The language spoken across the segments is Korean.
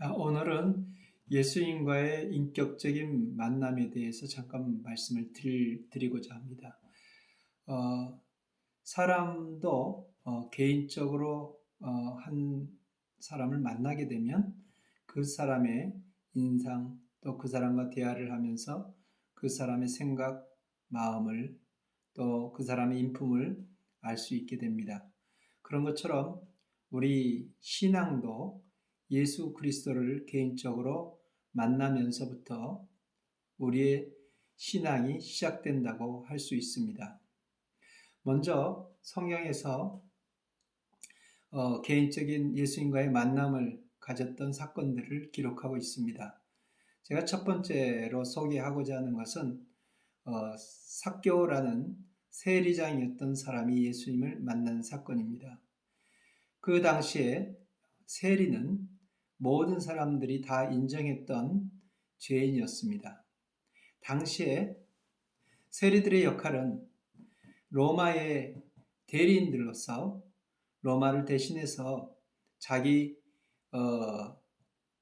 오늘은 예수님과의 인격적인 만남에 대해서 잠깐 말씀을 드리고자 합니다. 어, 사람도 개인적으로 한 사람을 만나게 되면 그 사람의 인상, 또 그 사람과 대화를 하면서 그 사람의 생각, 마음을, 또 그 사람의 인품을 알 수 있게 됩니다. 그런 것처럼 우리 신앙도 예수 그리스도를 개인적으로 만나면서부터 우리의 신앙이 시작된다고 할 수 있습니다. 먼저 성경에서 개인적인 예수님과의 만남을 가졌던 사건들을 기록하고 있습니다. 제가 첫 번째로 소개하고자 하는 것은 삭개오라는 세리장이었던 사람이 예수님을 만난 사건입니다. 그 당시에 세리는 모든 사람들이 다 인정했던 죄인이었습니다. 당시에 세리들의 역할은 로마의 대리인들로서 로마를 대신해서 자기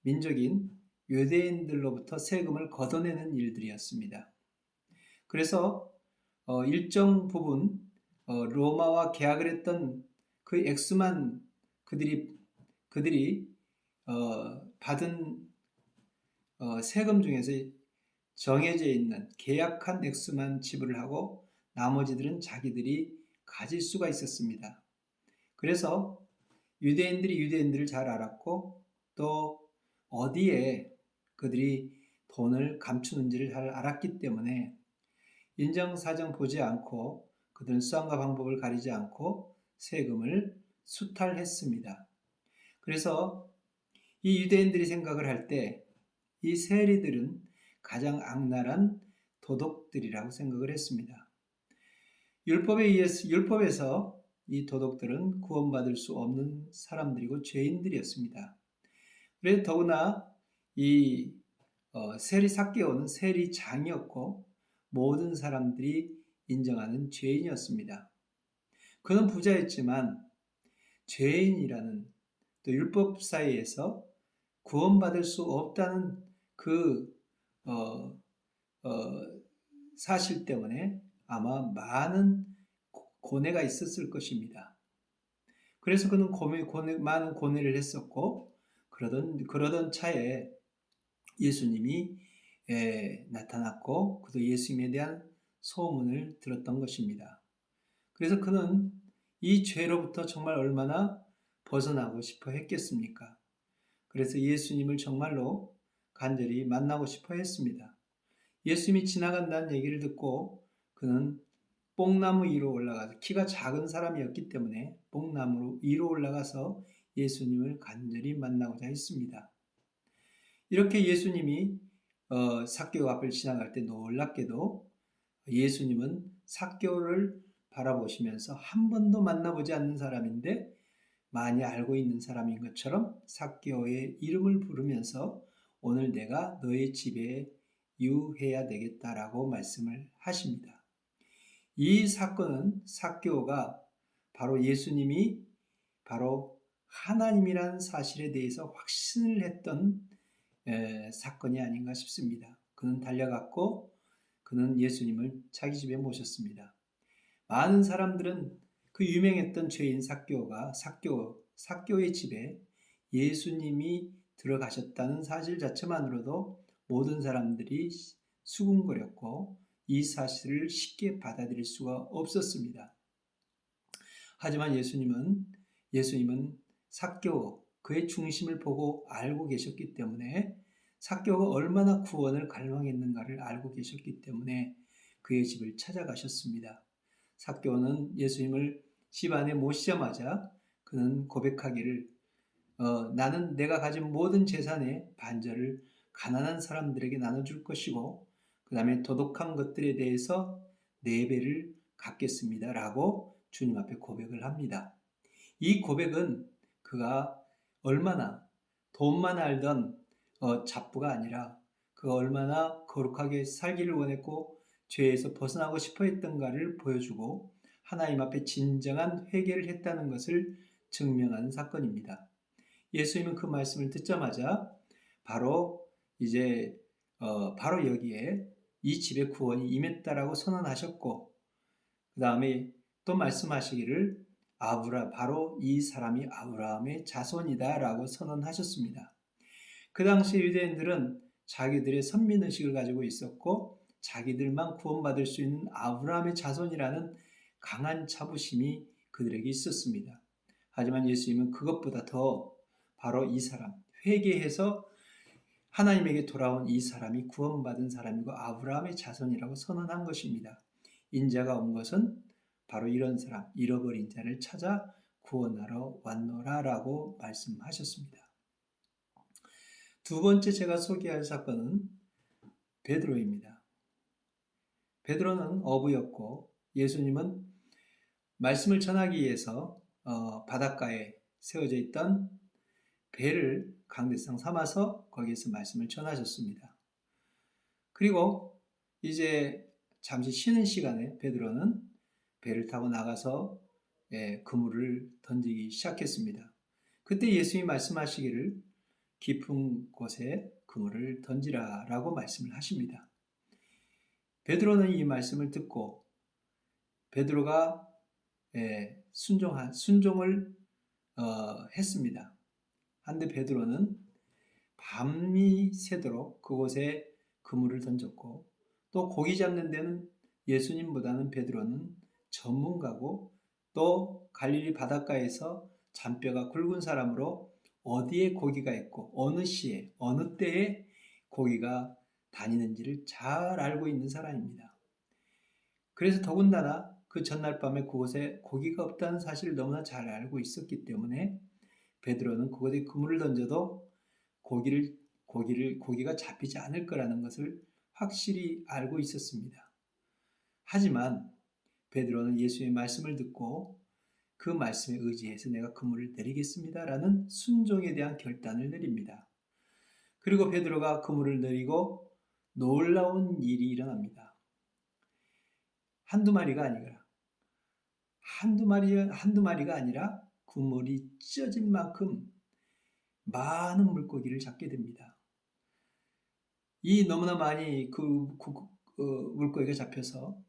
민족인 유대인들로부터 세금을 걷어내는 일들이었습니다. 그래서 일정 부분 로마와 계약을 했던 그 액수만 그들이 받은 세금 중에서 정해져 있는 계약한 액수만 지불을 하고 나머지들은 자기들이 가질 수가 있었습니다. 그래서 유대인들이 유대인들을 잘 알았고 또 어디에 그들이 돈을 감추는지를 잘 알았기 때문에 인정사정 보지 않고 그들은 수단과 방법을 가리지 않고 세금을 수탈했습니다. 그래서 이 유대인들이 생각을 할 때 이 세리들은 가장 악랄한 도덕들이라고 생각을 했습니다. 율법에서 이 도덕들은 구원받을 수 없는 사람들이고 죄인들이었습니다. 그래서 더구나 이 세리 삭개오는 세리장이었고 모든 사람들이 인정하는 죄인이었습니다. 그는 부자였지만 죄인이라는 또 율법 사이에서 구원받을 수 없다는 그 사실 때문에 아마 많은 고뇌가 있었을 것입니다. 그래서 그는 많은 고뇌를 했었고 그러던 차에 예수님이 나타났고 그도 예수님에 대한 소문을 들었던 것입니다. 그래서 그는 이 죄로부터 정말 얼마나 벗어나고 싶어 했겠습니까? 그래서 예수님을 정말로 간절히 만나고 싶어 했습니다. 예수님이 지나간다는 얘기를 듣고 그는 뽕나무 위로 올라가서 키가 작은 사람이었기 때문에 뽕나무 위로 올라가서 예수님을 간절히 만나고자 했습니다. 이렇게 예수님이 삭개오 앞을 지나갈 때 놀랍게도 예수님은 삭개오를 바라보시면서 한 번도 만나보지 않는 사람인데 많이 알고 있는 사람인 것처럼 삭개오의 이름을 부르면서 오늘 내가 너의 집에 유해야 되겠다라고 말씀을 하십니다. 이 사건은 삭개오가 바로 예수님이 바로 하나님이라는 사실에 대해서 확신을 했던 사건이 아닌가 싶습니다. 그는 달려갔고 그는 예수님을 자기 집에 모셨습니다. 많은 사람들은 그 유명했던 죄인 삭개오의 집에 예수님이 들어가셨다는 사실 자체만으로도 모든 사람들이 수군거렸고 이 사실을 쉽게 받아들일 수가 없었습니다. 하지만 예수님은 삭개오 그의 중심을 보고 알고 계셨기 때문에 삭개오가 얼마나 구원을 갈망했는가를 알고 계셨기 때문에 그의 집을 찾아가셨습니다. 삭개오는 예수님을 집 안에 모시자마자 그는 고백하기를 나는 내가 가진 모든 재산의 반절을 가난한 사람들에게 나눠줄 것이고 그 다음에 도덕한 것들에 대해서 4배를 갚겠습니다 라고 주님 앞에 고백을 합니다. 이 고백은 그가 얼마나 돈만 알던 잡부가 아니라 그가 얼마나 거룩하게 살기를 원했고 죄에서 벗어나고 싶어 했던가를 보여주고 하나님 앞에 진정한 회개를 했다는 것을 증명하는 사건입니다. 예수님은 그 말씀을 듣자마자 바로 이제 바로 여기에 이 집에 구원이 임했다라고 선언하셨고, 그 다음에 또 말씀하시기를 바로 이 사람이 아브라함의 자손이다라고 선언하셨습니다. 그 당시 유대인들은 자기들의 선민의식을 가지고 있었고 자기들만 구원받을 수 있는 아브라함의 자손이라는 강한 자부심이 그들에게 있었습니다. 하지만 예수님은 그것보다 더 바로 이 사람, 회개해서 하나님에게 돌아온 이 사람이 구원받은 사람이고 아브라함의 자손이라고 선언한 것입니다. 인자가 온 것은 바로 이런 사람, 잃어버린 자를 찾아 구원하러 왔노라라고 말씀하셨습니다. 두 번째 제가 소개할 사건은 베드로입니다. 베드로는 어부였고 예수님은 말씀을 전하기 위해서 바닷가에 세워져 있던 배를 강대상 삼아서 거기에서 말씀을 전하셨습니다. 그리고 이제 잠시 쉬는 시간에 베드로는 배를 타고 나가서 그물을 던지기 시작했습니다. 그때 예수님이 말씀하시기를 깊은 곳에 그물을 던지라라고 말씀을 하십니다. 베드로는 이 말씀을 듣고 베드로가 순종을 했습니다. 한데 베드로는 밤이 새도록 그곳에 그물을 던졌고 또 고기 잡는 데는 예수님보다는 베드로는 전문가고 또 갈릴리 바닷가에서 잔뼈가 굵은 사람으로 어디에 고기가 있고 어느 시에 어느 때에 고기가 다니는지를 잘 알고 있는 사람입니다. 그래서 더군다나 그 전날 밤에 그곳에 고기가 없다는 사실을 너무나 잘 알고 있었기 때문에 베드로는 그곳에 그물을 던져도 고기가 잡히지 않을 거라는 것을 확실히 알고 있었습니다. 하지만 베드로는 예수의 말씀을 듣고 그 말씀에 의지해서 내가 그물을 내리겠습니다라는 순종에 대한 결단을 내립니다. 그리고 베드로가 그물을 내리고 놀라운 일이 일어납니다. 한두 마리가 아니라 그물이 찢어질 만큼 많은 물고기를 잡게 됩니다. 이 너무나 많이 물고기가 잡혀서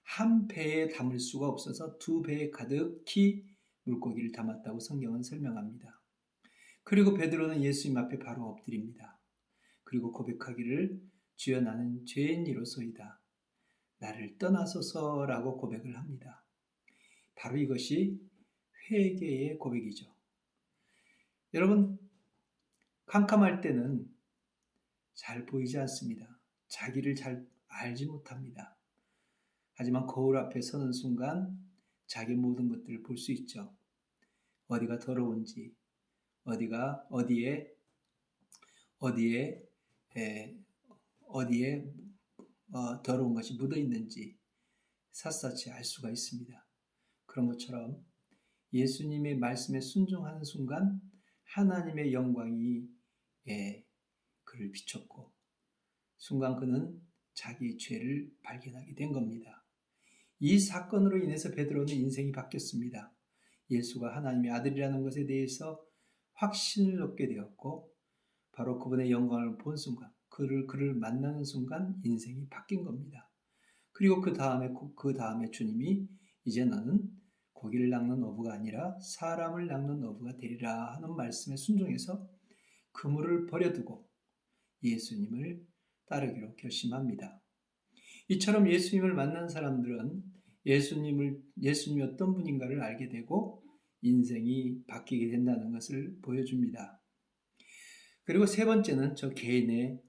한 배에 담을 수가 없어서 두 배에 가득히 물고기를 담았다고 성경은 설명합니다. 그리고 베드로는 예수님 앞에 바로 엎드립니다. 그리고 고백하기를 주여 나는 죄인이로소이다. 나를 떠나소서라고 고백을 합니다. 바로 이것이 회개의 고백이죠. 여러분, 캄캄할 때는 잘 보이지 않습니다. 자기를 잘 알지 못합니다. 하지만 거울 앞에 서는 순간 자기 모든 것들을 볼 수 있죠. 어디가 더러운지, 어디에 더러운 것이 묻어 있는지 샅샅이 알 수가 있습니다. 그런 것처럼 예수님의 말씀에 순종하는 순간 하나님의 영광이 그를 비췄고 순간 그는 자기 죄를 발견하게 된 겁니다. 이 사건으로 인해서 베드로는 인생이 바뀌었습니다. 예수가 하나님의 아들이라는 것에 대해서 확신을 얻게 되었고 바로 그분의 영광을 본 순간 그를 만나는 순간 인생이 바뀐 겁니다. 그리고 그 다음에 주님이 이제 너는 고기를 낚는 어부가 아니라 사람을 낚는 어부가 되리라 하는 말씀에 순종해서 그물을 버려두고 예수님을 따르기로 결심합니다. 이처럼 예수님을 만난 사람들은 예수님이 어떤 분인가를 알게 되고 인생이 바뀌게 된다는 것을 보여줍니다. 그리고 세 번째는 저 개인의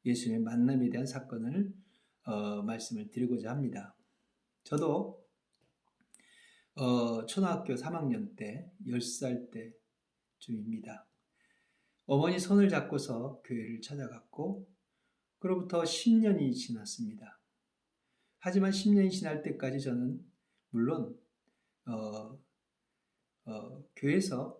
예수님의 만남에 대한 사건을 말씀을 드리고자 합니다. 저도 초등학교 3학년 때 10살 때쯤입니다. 어머니 손을 잡고서 교회를 찾아갔고 그로부터 10년이 지났습니다. 하지만 10년이 지날 때까지 저는 물론 교회에서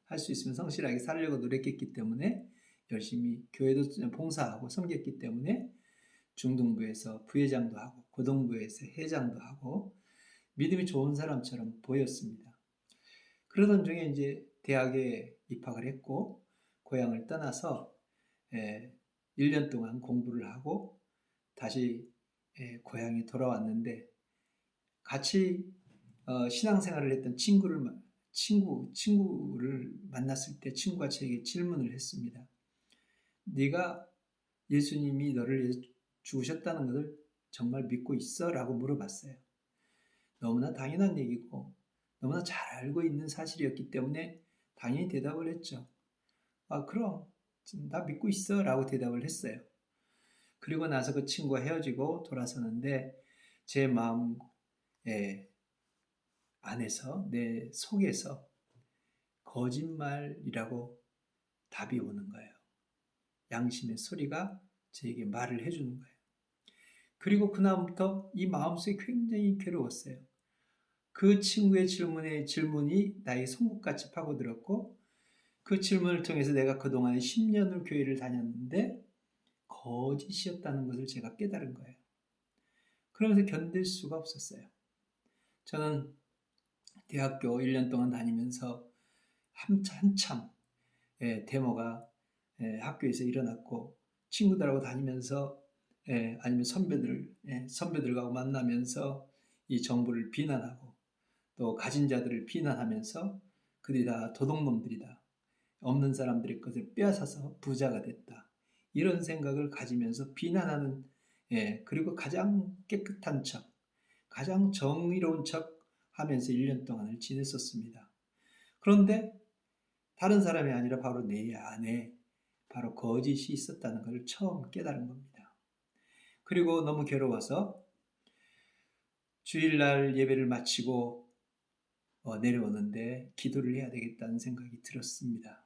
할 수 있으면 성실하게 살려고 노력했기 때문에 열심히 교회도 봉사하고 섬겼기 때문에 중등부에서 부회장도 하고 고등부에서 회장도 하고 믿음이 좋은 사람처럼 보였습니다. 그러던 중에 이제 대학에 입학을 했고 고향을 떠나서 1년 동안 공부를 하고 다시 고향에 돌아왔는데 같이 신앙생활을 했던 친구를 만났을 때 친구가 제게 질문을 했습니다. 네가 예수님이 너를 위해서 죽으셨다는 것을 정말 믿고 있어? 라고 물어봤어요. 너무나 당연한 얘기고 너무나 잘 알고 있는 사실이었기 때문에 당연히 대답을 했죠. 그럼 나 믿고 있어 라고 대답을 했어요. 그리고 나서 그 친구와 헤어지고 돌아서는데 제 마음 안에서 내 속에서 거짓말이라고 답이 오는 거예요. 양심의 소리가 저에게 말을 해주는 거예요. 그리고 그다음부터 이 마음속이 굉장히 괴로웠어요. 그 친구의 질문이 나의 송곳같이 파고들었고 그 질문을 통해서 내가 그동안에 10년을 교회를 다녔는데 거짓이었다는 것을 제가 깨달은 거예요. 그러면서 견딜 수가 없었어요. 저는 대학교 1년 동안 다니면서 한참 데모가 학교에서 일어났고 친구들하고 다니면서 아니면 선배들과 만나면서 이 정부를 비난하고 또 가진 자들을 비난하면서 그들이 다 도둑놈들이다. 없는 사람들의 것을 빼앗아서 부자가 됐다. 이런 생각을 가지면서 비난하는 그리고 가장 깨끗한 척, 가장 정의로운 척 하면서 1년 동안을 지냈었습니다. 그런데 다른 사람이 아니라 바로 내 안에 바로 거짓이 있었다는 것을 처음 깨달은 겁니다. 그리고 너무 괴로워서 주일날 예배를 마치고 내려오는데 기도를 해야 되겠다는 생각이 들었습니다.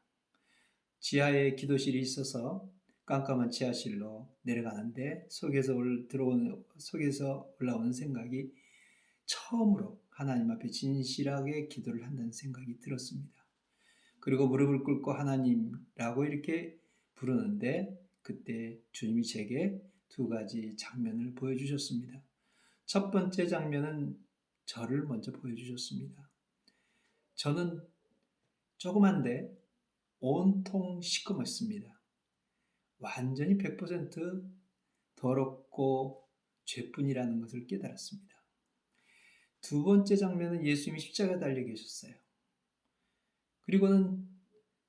지하에 기도실이 있어서 깜깜한 지하실로 내려가는데 속에서 올라오는 생각이 처음으로 하나님 앞에 진실하게 기도를 한다는 생각이 들었습니다. 그리고 무릎을 꿇고 하나님라고 이렇게 부르는데 그때 주님이 제게 2가지 장면을 보여주셨습니다. 첫 번째 장면은 저를 먼저 보여주셨습니다. 저는 조그만데 온통 시커멓습니다. 완전히 100% 더럽고 죄뿐이라는 것을 깨달았습니다. 2번째 장면은 예수님이 십자가에 달려 계셨어요. 그리고는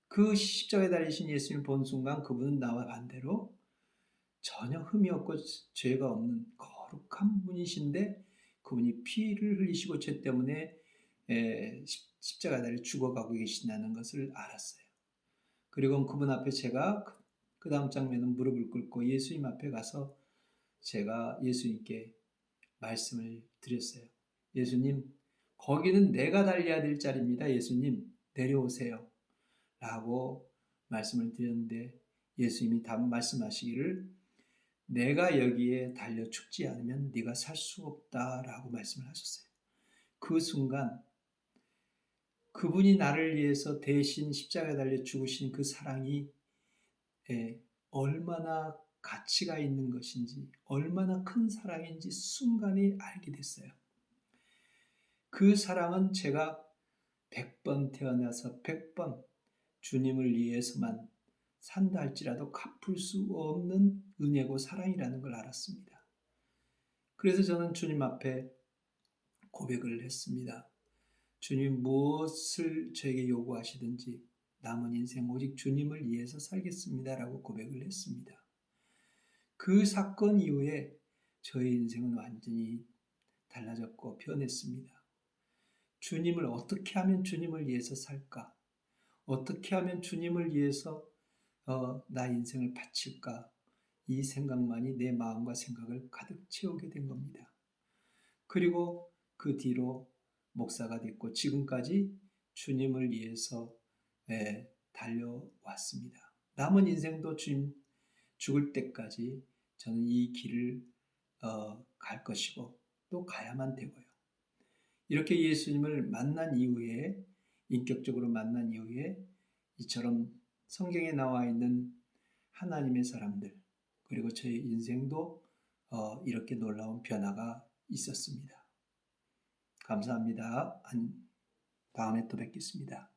그 십자가에 달리신 예수님을 본 순간 그분은 나와 반대로 전혀 흠이 없고 죄가 없는 거룩한 분이신데 그분이 피를 흘리시고 죄 때문에 십자가에 달려 죽어가고 계신다는 것을 알았어요. 그리고 그분 앞에 제가 그 다음 장면은 무릎을 꿇고 예수님 앞에 가서 제가 예수님께 말씀을 드렸어요. 예수님, 거기는 내가 달려야 될 자리입니다. 예수님, 내려오세요. 라고 말씀을 드렸는데 예수님이 말씀하시기를 내가 여기에 달려 죽지 않으면 네가 살 수 없다라고 말씀을 하셨어요. 그 순간 그분이 나를 위해서 대신 십자가에 달려 죽으신 그 사랑이 얼마나 가치가 있는 것인지 얼마나 큰 사랑인지 순간에 알게 됐어요. 그 사랑은 제가 100번 태어나서 100번 주님을 위해서만 산다 할지라도 갚을 수 없는 은혜고 사랑이라는 걸 알았습니다. 그래서 저는 주님 앞에 고백을 했습니다. 주님 무엇을 저에게 요구하시든지 남은 인생 오직 주님을 위해서 살겠습니다라고 고백을 했습니다. 그 사건 이후에 저의 인생은 완전히 달라졌고 변했습니다. 주님을 어떻게 하면 주님을 위해서 살까? 어떻게 하면 주님을 위해서 나 인생을 바칠까? 이 생각만이 내 마음과 생각을 가득 채우게 된 겁니다. 그리고 그 뒤로 목사가 됐고 지금까지 주님을 위해서 달려왔습니다. 남은 인생도 주님 죽을 때까지 저는 이 길을 갈 것이고 또 가야만 되고요. 이렇게 예수님을 만난 이후에 인격적으로 만난 이후에 이처럼 성경에 나와 있는 하나님의 사람들 그리고 저의 인생도 이렇게 놀라운 변화가 있었습니다. 감사합니다. 다음에 또 뵙겠습니다.